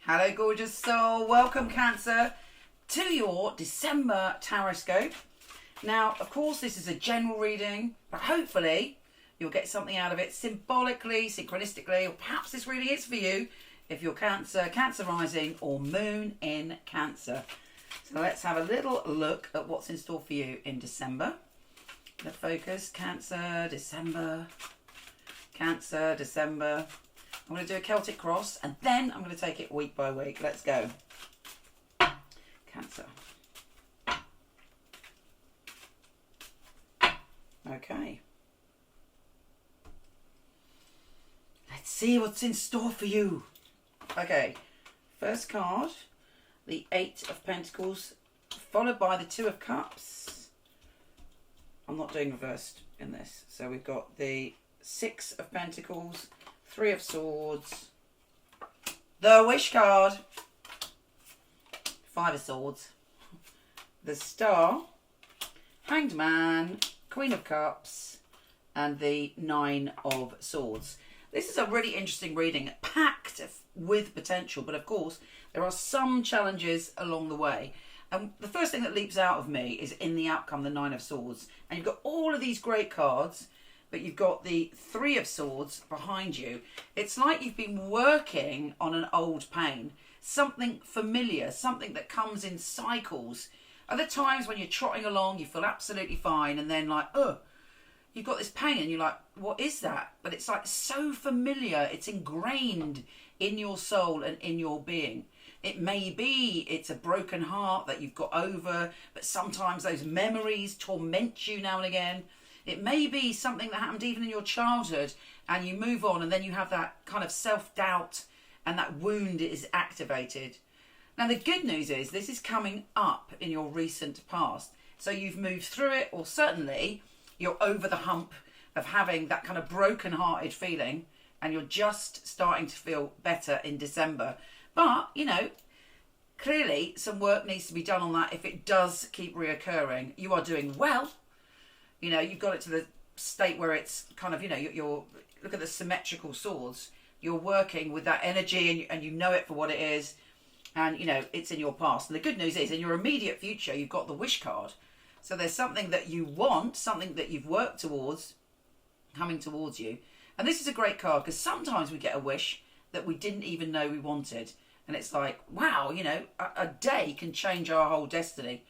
Hello, gorgeous soul. Welcome, Cancer, to your December Tarotscope. Now, of course, this is a general reading, but hopefully you'll get something out of it symbolically, synchronistically, or perhaps this really is for you if you're Cancer, Cancer rising, or Moon in Cancer. So let's have a little look at what's in store for you in December. The focus, Cancer, December, Cancer, December. I'm going to do a Celtic cross and then I'm going to take it week by week. Let's go. Cancer. Okay. Let's see what's in store for you. Okay. First card, the 8 of Pentacles, followed by the 2 of Cups. I'm not doing reversed in this. So we've got the 6 of Pentacles, 3 of Swords, the Wish card, 5 of Swords, the Star, Hanged Man, Queen of Cups, and the 9 of Swords. This is a really interesting reading, packed with potential, but of course there are some challenges along the way. And the first thing that leaps out of me is in the outcome, the 9 of Swords. And you've got all of these great cards, but you've got the 3 of Swords behind you. It's like you've been working on an old pain, something familiar, something that comes in cycles. Other times when you're trotting along, you feel absolutely fine, and then like, oh, you've got this pain, and you're like, what is that? But it's like so familiar, it's ingrained in your soul and in your being. It may be it's a broken heart that you've got over, but sometimes those memories torment you now and again. It may be something that happened even in your childhood and you move on and then you have that kind of self-doubt and that wound is activated. Now the good news is this is coming up in your recent past. So you've moved through it, or certainly you're over the hump of having that kind of broken-hearted feeling and you're just starting to feel better in December. But, you know, clearly some work needs to be done on that if it does keep reoccurring. You are doing well. You know, you've got it to the state where it's kind of, you know, you're look at the symmetrical swords. You're working with that energy and you know it for what it is. And, you know, it's in your past. And the good news is in your immediate future, you've got the wish card. So there's something that you want, something that you've worked towards, coming towards you. And this is a great card because sometimes we get a wish that we didn't even know we wanted. And it's like, wow, you know, a day can change our whole destiny.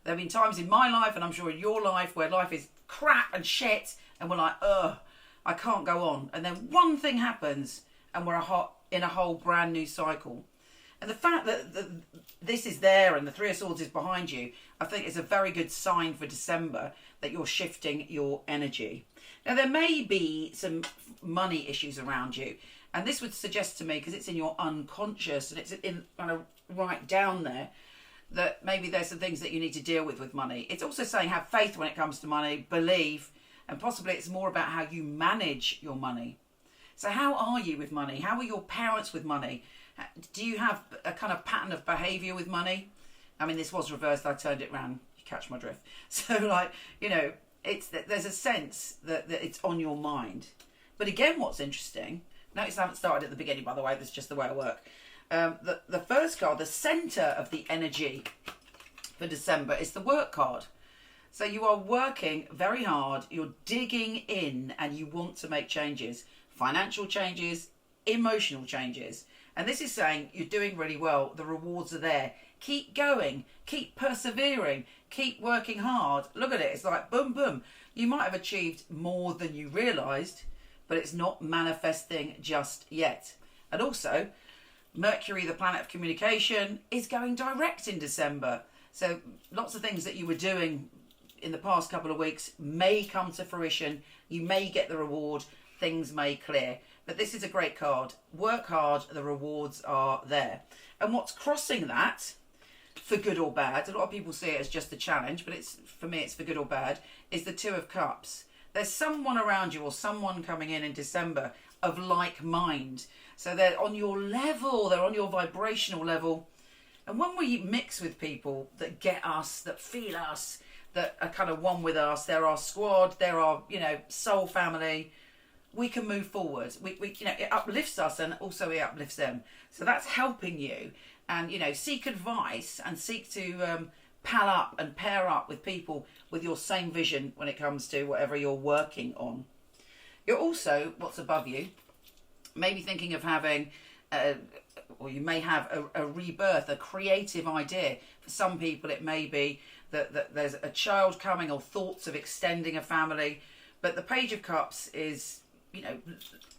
There have been times in my life, and I'm sure in your life, where life is crap and shit, and we're like, ugh, I can't go on. And then one thing happens, and we're in a whole brand new cycle. And the fact that this is there and the 3 of Swords is behind you, I think is a very good sign for December that you're shifting your energy. Now, there may be some money issues around you. And this would suggest to me, because it's in your unconscious and it's in kind of right down there, that maybe there's some things that you need to deal with money. It's also saying have faith when it comes to money, believe, and possibly it's more about how you manage your money. So how are you with money? How are your parents with money? Do you have a kind of pattern of behaviour with money? I mean, this was reversed. I turned it round. You catch my drift. So, like, you know, there's a sense that it's on your mind. But again, what's interesting, notice I haven't started at the beginning, by the way. That's just the way I work. The first card, the centre of the energy for December, is the work card. So you are working very hard, you're digging in and you want to make changes. Financial changes, emotional changes. And this is saying you're doing really well, the rewards are there. Keep going, keep persevering, keep working hard. Look at it, it's like boom, boom. You might have achieved more than you realised, but it's not manifesting just yet. And also, Mercury, the planet of communication, is going direct in December. So lots of things that you were doing in the past couple of weeks may come to fruition. You may get the reward. Things may clear. But this is a great card. Work hard. The rewards are there. And what's crossing that, for good or bad, a lot of people see it as just a challenge, but for me it's for good or bad, is the 2 of Cups. There's someone around you or someone coming in December of like mind. So they're on your level, they're on your vibrational level. And when we mix with people that get us, that feel us, that are kind of one with us, they're our squad, they're our, you know, soul family, we can move forward. We it uplifts us and also it uplifts them. So that's helping you. And, seek advice and seek to pal up and pair up with people with your same vision when it comes to whatever you're working on. You're also, what's above you, maybe thinking of having, or you may have a rebirth, a creative idea. For some people, it may be that there's a child coming or thoughts of extending a family. But the Page of Cups is,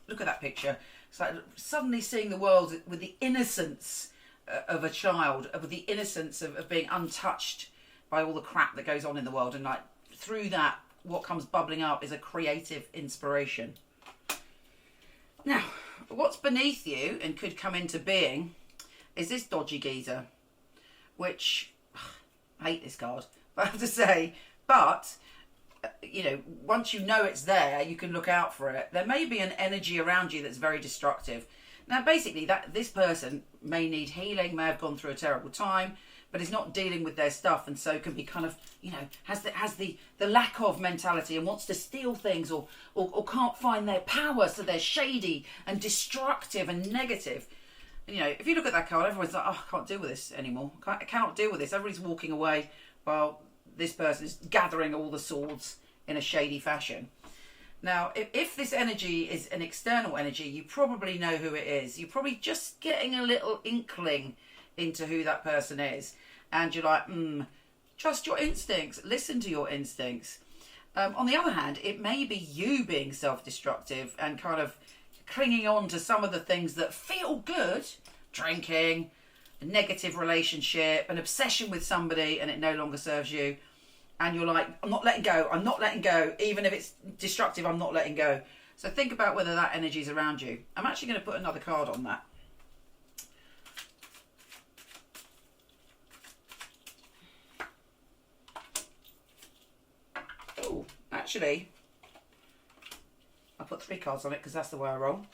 look at that picture. It's like suddenly seeing the world with the innocence of a child, with the innocence of being untouched by all the crap that goes on in the world. And like through that, what comes bubbling up is a creative inspiration. Now, what's beneath you and could come into being is this dodgy geezer, which I hate this card, I have to say, but once you know it's there, you can look out for it. There may be an energy around you that's very destructive. Now, basically, this person may need healing, may have gone through a terrible time, but is not dealing with their stuff, and so can be kind of, has the lack of mentality and wants to steal things or can't find their power, so they're shady and destructive and negative. If you look at that card, everyone's like, oh, I can't deal with this anymore. I cannot deal with this. Everybody's walking away while this person is gathering all the swords in a shady fashion. Now, if this energy is an external energy, you probably know who it is. You're probably just getting a little inkling into who that person is. And you're like, trust your instincts. Listen to your instincts. On the other hand, it may be you being self-destructive and kind of clinging on to some of the things that feel good. Drinking, a negative relationship, an obsession with somebody, and it no longer serves you. And you're like, I'm not letting go. I'm not letting go. Even if it's destructive, I'm not letting go. So think about whether that energy is around you. I'm actually going to put another card on that. Oh, actually, I'll put 3 cards on it because that's the way I roll.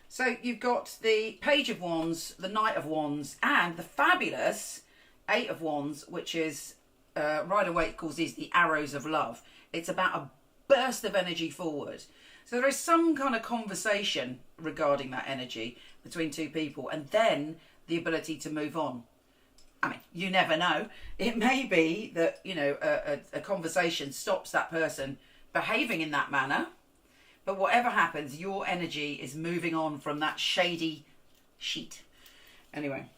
So you've got the Page of Wands, the Knight of Wands, and the fabulous 8 of Wands, which is... Knight-Waite calls these the arrows of love. It's about a burst of energy forward. So there is some kind of conversation regarding that energy between two people, and then the ability to move on. I mean, you never know. It may be that, a conversation stops that person behaving in that manner, but whatever happens, your energy is moving on from that shady sheet. Anyway.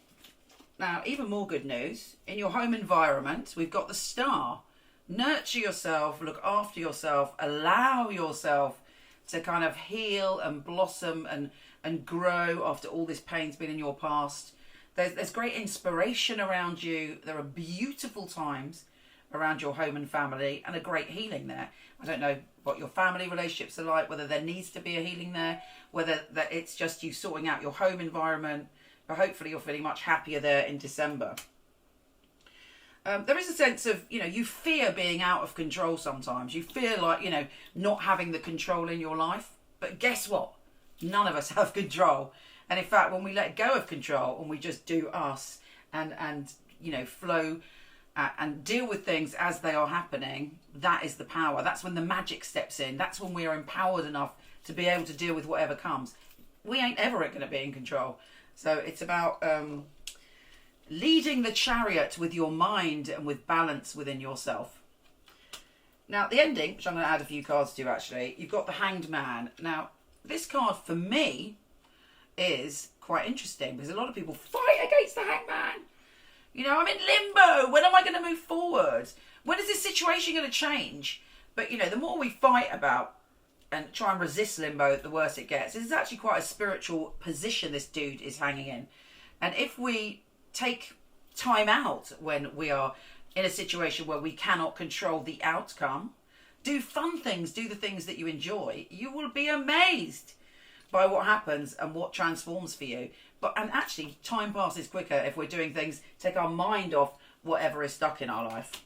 Now, even more good news, in your home environment, we've got the Star. Nurture yourself, look after yourself, allow yourself to kind of heal and blossom and grow after all this pain's been in your past. There's great inspiration around you. There are beautiful times around your home and family and a great healing there. I don't know what your family relationships are like, whether there needs to be a healing there, whether that it's just you sorting out your home environment. But hopefully you're feeling much happier there in December. There is a sense of, you fear being out of control sometimes. You feel like, not having the control in your life. But guess what? None of us have control. And in fact, when we let go of control and we just do us and flow and deal with things as they are happening, that is the power. That's when the magic steps in. That's when we are empowered enough to be able to deal with whatever comes. We ain't ever going to be in control. So it's about leading the chariot with your mind and with balance within yourself. Now, the ending, which I'm going to add a few cards to actually, you've got the Hanged Man. Now, this card for me is quite interesting because a lot of people fight against the Hanged Man. I'm in limbo. When am I going to move forward? When is this situation going to change? But, the more we fight about and try and resist limbo, the worse it gets. This is actually quite a spiritual position this dude is hanging in. And if we take time out when we are in a situation where we cannot control the outcome, do fun things, do the things that you enjoy, you will be amazed by what happens and what transforms for you. And actually, time passes quicker if we're doing things, take our mind off whatever is stuck in our life.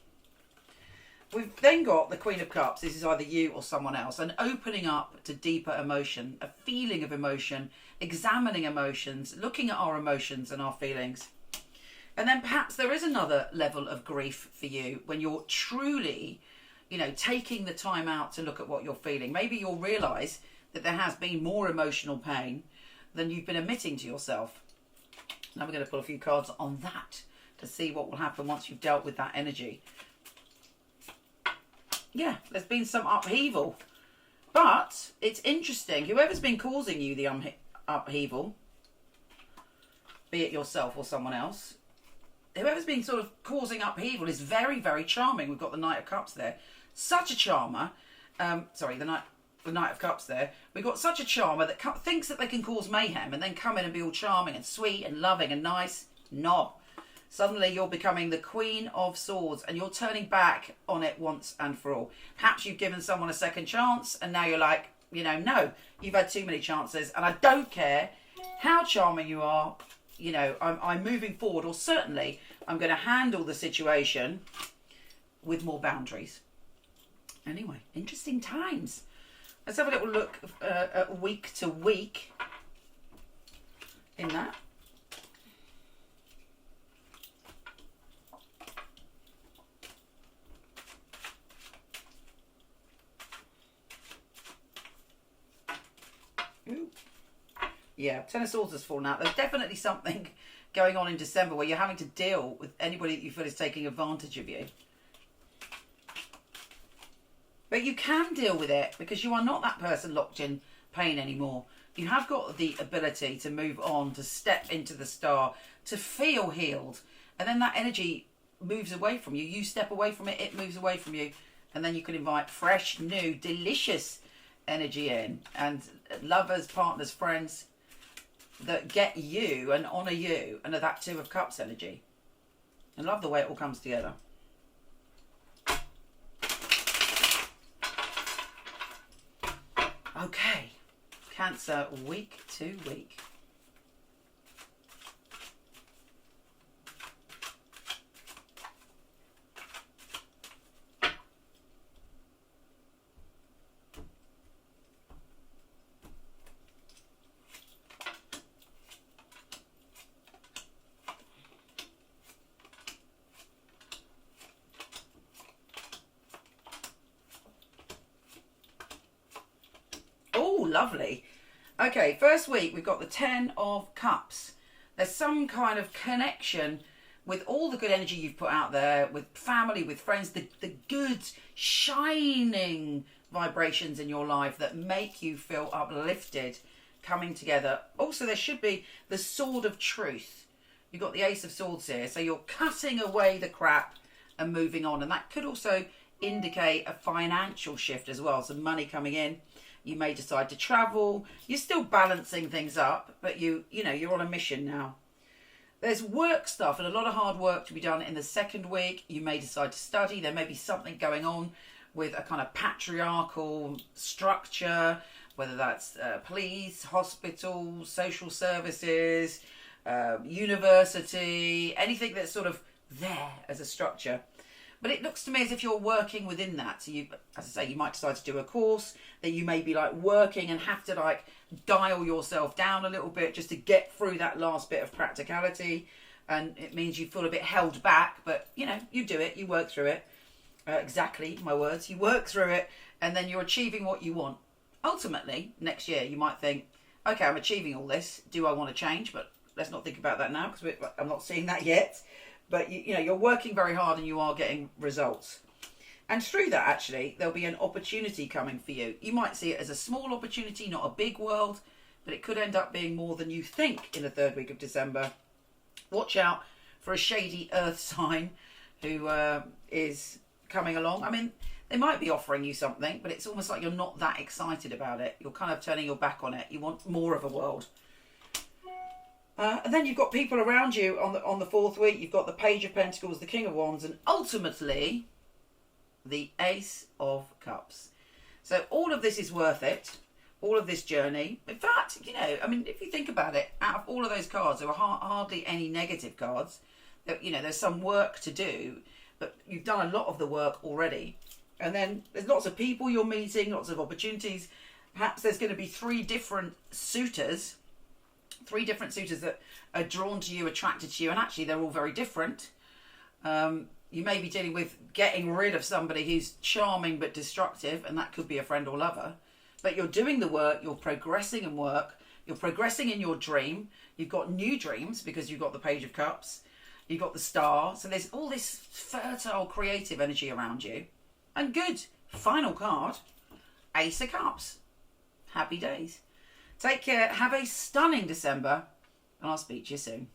We've then got the Queen of Cups. This is either you or someone else. And opening up to deeper emotion, a feeling of emotion, examining emotions, looking at our emotions and our feelings. And then perhaps there is another level of grief for you when you're truly, you know, taking the time out to look at what you're feeling. Maybe you'll realise that there has been more emotional pain than you've been admitting to yourself. Now we're going to pull a few cards on that to see what will happen once you've dealt with that energy. Yeah, there's been some upheaval. But it's interesting. Whoever's been causing you the upheaval, be it yourself or someone else, whoever's been sort of causing upheaval is very, very charming. We've got the Knight of Cups there. Such a charmer. Sorry, the Knight of Cups there. We've got such a charmer that thinks that they can cause mayhem and then come in and be all charming and sweet and loving and nice. No. Suddenly you're becoming the Queen of Swords and you're turning back on it once and for all. Perhaps you've given someone a second chance and now you're like, you know, no, you've had too many chances and I don't care how charming you are. You know, I'm moving forward, or certainly I'm going to handle the situation with more boundaries. Anyway, interesting times. Let's have a little look at week to week in that. Ooh. Yeah, Ten of Swords has fallen out. There's definitely something going on in December where you're having to deal with anybody that you feel is taking advantage of you. But you can deal with it because you are not that person locked in pain anymore. You have got the ability to move on, to step into the star, to feel healed. And then that energy moves away from you. You step away from it, it moves away from you. And then you can invite fresh, new, delicious energy in. And lovers, partners, friends that get you and honour you and are that Two of Cups energy. I love the way it all comes together. Okay, Cancer, week to week. Lovely. Okay, first week we've got the Ten of Cups. There's some kind of connection with all the good energy you've put out there, with family, with friends, the good, shining vibrations in your life that make you feel uplifted coming together. Also, there should be the Sword of Truth. You've got the Ace of Swords here, so you're cutting away the crap and moving on. And that could also indicate a financial shift as well, some money coming in. You may decide to travel. You're still balancing things up, but you're on a mission now. There's work stuff and a lot of hard work to be done in the second week. You may decide to study. There may be something going on with a kind of patriarchal structure, whether that's police, hospitals, social services, university, anything that's sort of there as a structure. But it looks to me as if you're working within that. So you, as I say, you might decide to do a course that you may be like working and have to like dial yourself down a little bit just to get through that last bit of practicality. And it means you feel a bit held back, but you know, you do it, you work through it. Exactly, my words, you work through it and then you're achieving what you want. Ultimately, next year you might think, okay, I'm achieving all this. Do I want to change? But let's not think about that now because I'm not seeing that yet. But you know, you're working very hard and you are getting results. And through that, actually, there'll be an opportunity coming for you. You might see it as a small opportunity, not a big world, but it could end up being more than you think in the third week of December. Watch out for a shady earth sign who is coming along. I mean, they might be offering you something, but it's almost like you're not that excited about it. You're kind of turning your back on it. You want more of a world. And then you've got people around you on the fourth week. You've got the Page of Pentacles, the King of Wands, and ultimately the Ace of Cups. So all of this is worth it. All of this journey. In fact, you know, I mean, if you think about it, out of all of those cards, there are hardly any negative cards. You know, there's some work to do, but you've done a lot of the work already. And then there's lots of people you're meeting, lots of opportunities. Perhaps there's going to be three different suitors that are drawn to you, attracted to you, and actually they're all very different. You You may be dealing with getting rid of somebody who's charming but destructive, and that could be a friend or lover. But you're doing the work, you're progressing in work, you're progressing in your dream. You've got new dreams because you've got the Page of Cups. You've got the Star. So there's all this fertile creative energy around you. And good. Final card, Ace of Cups. Happy days. Take care. Have a stunning December. And I'll speak to you soon.